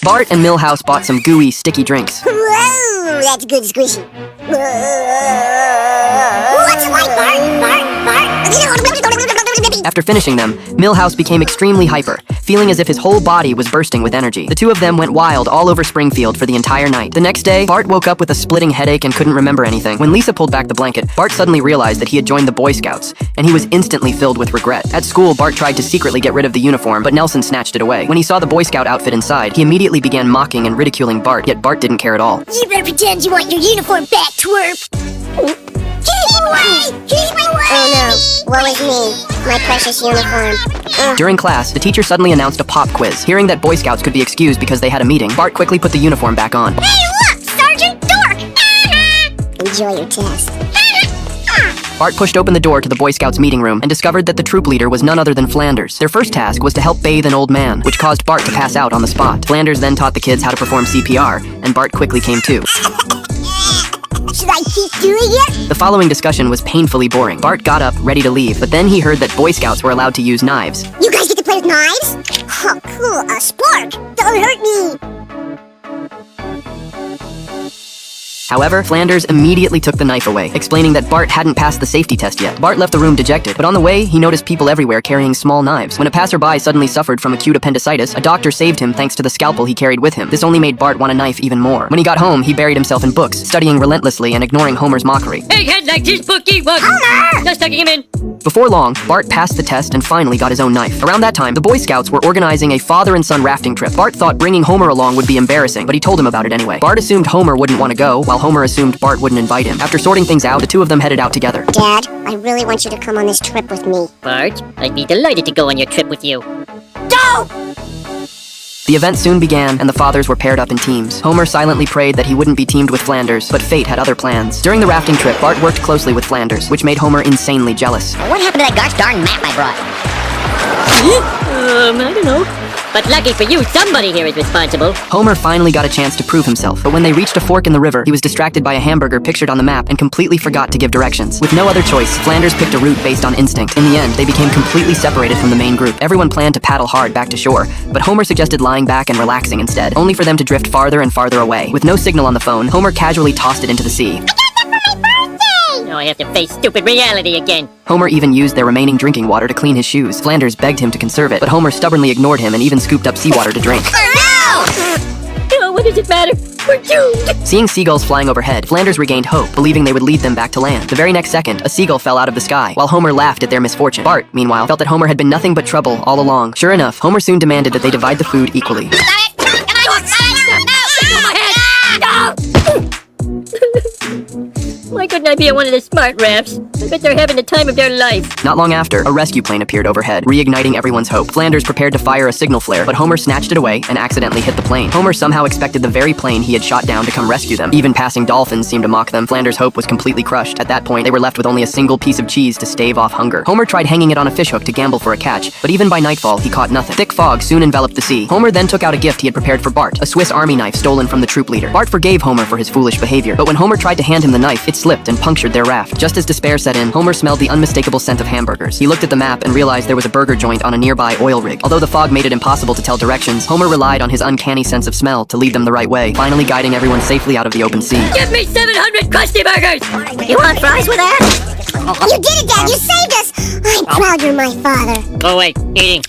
Bart and Milhouse bought some gooey, sticky drinks. Whoa, that's good squishy. What's it like, Bart? After finishing them, Milhouse became extremely hyper, feeling as if his whole body was bursting with energy. The two of them went wild all over Springfield for the entire night. The next day, Bart woke up with a splitting headache and couldn't remember anything. When Lisa pulled back the blanket, Bart suddenly realized that he had joined the Boy Scouts, and he was instantly filled with regret. At school, Bart tried to secretly get rid of the uniform, but Nelson snatched it away. When he saw the Boy Scout outfit inside, he immediately began mocking and ridiculing Bart, yet Bart didn't care at all. You better pretend you want your uniform back, twerp. Keep away! Keep away! Oh no, woe is me, my precious uniform. Ugh. During class, the teacher suddenly announced a pop quiz. Hearing that Boy Scouts could be excused because they had a meeting, Bart quickly put the uniform back on. Hey, look! Sergeant Dork! Enjoy your test. Bart pushed open the door to the Boy Scouts meeting room and discovered that the troop leader was none other than Flanders. Their first task was to help bathe an old man, which caused Bart to pass out on the spot. Flanders then taught the kids how to perform CPR, and Bart quickly came to. Should I keep doing it? The following discussion was painfully boring. Bart got up, ready to leave, but then he heard that Boy Scouts were allowed to use knives. You guys get to play with knives? Oh, cool, a spark! Don't hurt me! However, Flanders immediately took the knife away, explaining that Bart hadn't passed the safety test yet. Bart left the room dejected, but on the way, he noticed people everywhere carrying small knives. When a passerby suddenly suffered from acute appendicitis, a doctor saved him thanks to the scalpel he carried with him. This only made Bart want a knife even more. When he got home, he buried himself in books, studying relentlessly and ignoring Homer's mockery. Egghead like this bookie was. Homer! Just tucking him in. Before long, Bart passed the test and finally got his own knife. Around that time, the Boy Scouts were organizing a father and son rafting trip. Bart thought bringing Homer along would be embarrassing, but he told him about it anyway. Bart assumed Homer wouldn't want to go, while Homer assumed Bart wouldn't invite him. After sorting things out, the two of them headed out together. Dad, I really want you to come on this trip with me. Bart, I'd be delighted to go on your trip with you. Don't! The event soon began, and the fathers were paired up in teams. Homer silently prayed that he wouldn't be teamed with Flanders, but fate had other plans. During the rafting trip, Bart worked closely with Flanders, which made Homer insanely jealous. What happened to that gosh darn map I brought? I don't know. But lucky for you, somebody here is responsible. Homer finally got a chance to prove himself, but when they reached a fork in the river, he was distracted by a hamburger pictured on the map and completely forgot to give directions. With no other choice, Flanders picked a route based on instinct. In the end, they became completely separated from the main group. Everyone planned to paddle hard back to shore, but Homer suggested lying back and relaxing instead, only for them to drift farther and farther away. With no signal on the phone, Homer casually tossed it into the sea. Now I have to face stupid reality again. Homer even used their remaining drinking water to clean his shoes. Flanders begged him to conserve it, but Homer stubbornly ignored him and even scooped up seawater to drink. Oh, what does it matter? We're doomed. Seeing seagulls flying overhead, Flanders regained hope, believing they would lead them back to land. The very next second, a seagull fell out of the sky, while Homer laughed at their misfortune. Bart, meanwhile, felt that Homer had been nothing but trouble all along. Sure enough, Homer soon demanded that they divide the food equally. Why couldn't I be on one of the smart rafts? I bet they're having the time of their life. Not long after, a rescue plane appeared overhead, reigniting everyone's hope. Flanders prepared to fire a signal flare, but Homer snatched it away and accidentally hit the plane. Homer somehow expected the very plane he had shot down to come rescue them. Even passing dolphins seemed to mock them. Flanders' hope was completely crushed. At that point, they were left with only a single piece of cheese to stave off hunger. Homer tried hanging it on a fishhook to gamble for a catch, but even by nightfall, he caught nothing. Thick fog soon enveloped the sea. Homer then took out a gift he had prepared for Bart, a Swiss Army knife stolen from the troop leader. Bart forgave Homer for his foolish behavior, but when Homer tried to hand him the knife, it slipped and punctured their raft. Just as despair set in, Homer smelled the unmistakable scent of hamburgers. He looked at the map and realized there was a burger joint on a nearby oil rig. Although the fog made it impossible to tell directions, Homer relied on his uncanny sense of smell to lead them the right way, finally guiding everyone safely out of the open sea. Give me 700 Krusty Burgers! You want fries with that? You did it, Dad! You saved us! I'm proud you're my father. Go away, eating.